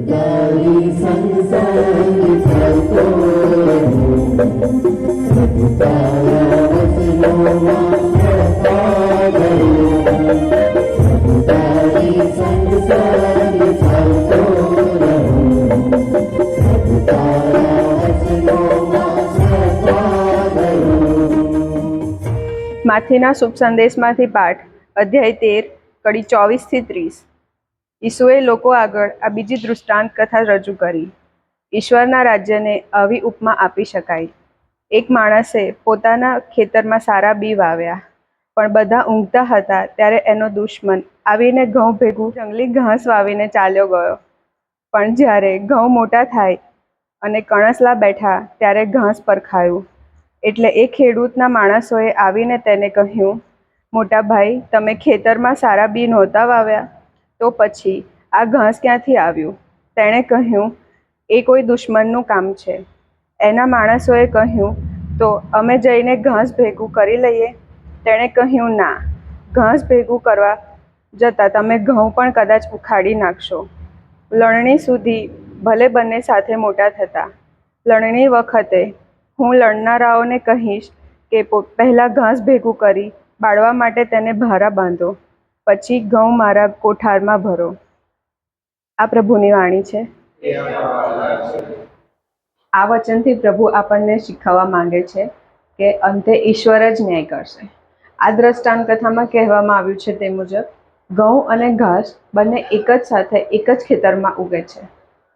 તારી સંસારની ફરતો રહું, પ્રભુ તારા વચનોમાં ફરતા ગયો, પ્રભુ તારી સંસારની ફરતો રહું, પ્રભુ તારા વચનોમાં ફરતા ગયો। માથીના શુભ સંદેશમાંથી પાઠ અધ્યાય 13 કડી 24 થી 30। ઈસુએ લોકો આગળ આ બીજી દૃષ્ટાંત કથા રજૂ કરી। ઈશ્વરના રાજ્યને આવી ઉપમા આપી શકાય। એક માણસે પોતાના ખેતરમાં સારા બી વાવ્યા, પણ બધા ઊંઘતા હતા ત્યારે એનો દુશ્મન આવીને ઘઉં ભેગું જંગલી ઘાસ વાવીને ચાલ્યો ગયો। પણ જ્યારે ઘઉં મોટા થાય અને કણસલા બેઠા ત્યારે ઘાસ પરખાયું, એટલે એ ખેડૂતના માણસોએ આવીને તેને કહ્યું, મોટા ભાઈ, તમે ખેતરમાં સારા બી નહોતા વાવ્યા, તો પછી આ ઘાસ ક્યાંથી આવ્યું? તેણે કહ્યું, એ કોઈ દુશ્મનનું કામ છે। એના માણસોએ કહ્યું, તો અમે જઈને ઘાસ ભેગું કરી લઈએ? તેણે કહ્યું, ના, ઘાસ ભેગું કરવા જતાં તમે ઘઉં પણ કદાચ ઉખાડી નાખશો। લણણી સુધી ભલે બંને સાથે મોટા થતા, લણણી વખતે હું લણનારાઓને કહીશ કે પહેલાં ઘાસ ભેગું કરી બાળવા માટે તેને ભારા બાંધો, પછી ઘઉં મારા કોઠારમાં ભરો। આ પ્રભુની વાણી છે। આ વચનથી પ્રભુ આપણને શીખવવા માંગે છે કે અંતે ઈશ્વર જ ન્યાય કરશે। આ દ્રષ્ટાંત કથામાં કહેવામાં આવ્યું છે તે મુજબ ઘઉં અને ઘાસ બંને એક જ સાથે એક જ ખેતરમાં ઉગે છે।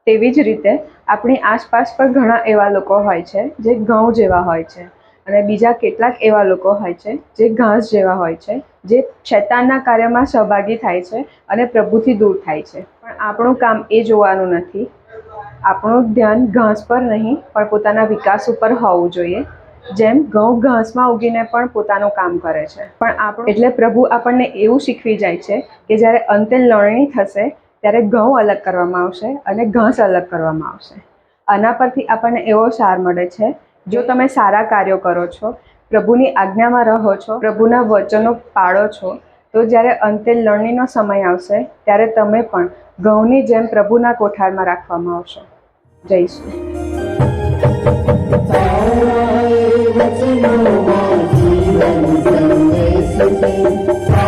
તેવી જ રીતે આપણી આસપાસ પણ ઘણા એવા લોકો હોય છે જે ઘઉં જેવા હોય છે, અને બીજા કેટલાક એવા લોકો હોય છે જે ઘાસ જેવા હોય છે, જે શૈતાનના કાર્યમાં સહભાગી થાય છે અને પ્રભુથી દૂર થાય છે। પણ આપણું કામ એ જોવાનું નથી। આપણું ધ્યાન ઘાસ પર નહીં પણ પોતાના વિકાસ ઉપર હોવું જોઈએ। જેમ ઘઉં ઘાસમાં ઉગીને પણ પોતાનું કામ કરે છે, પણ એટલે પ્રભુ આપણને એવું શીખવી જાય છે કે જ્યારે અંતે લણણી થશે ત્યારે ઘઉં અલગ કરવામાં આવશે અને ઘાસ અલગ કરવામાં આવશે। આના પરથી આપણને એવો સાર મળે છે, જો તમે સારા કાર્યો કરો છો, પ્રભુની આજ્ઞામાં રહો છો, પ્રભુના વચનો પાળો છો, તો જ્યારે અંતે લણણીનો સમય આવશે ત્યારે તમે પણ ઘઉંની જેમ પ્રભુના કોઠારમાં રાખવામાં આવશો। જય શ્રી વચનોમાં જીવન સંદેશ છે।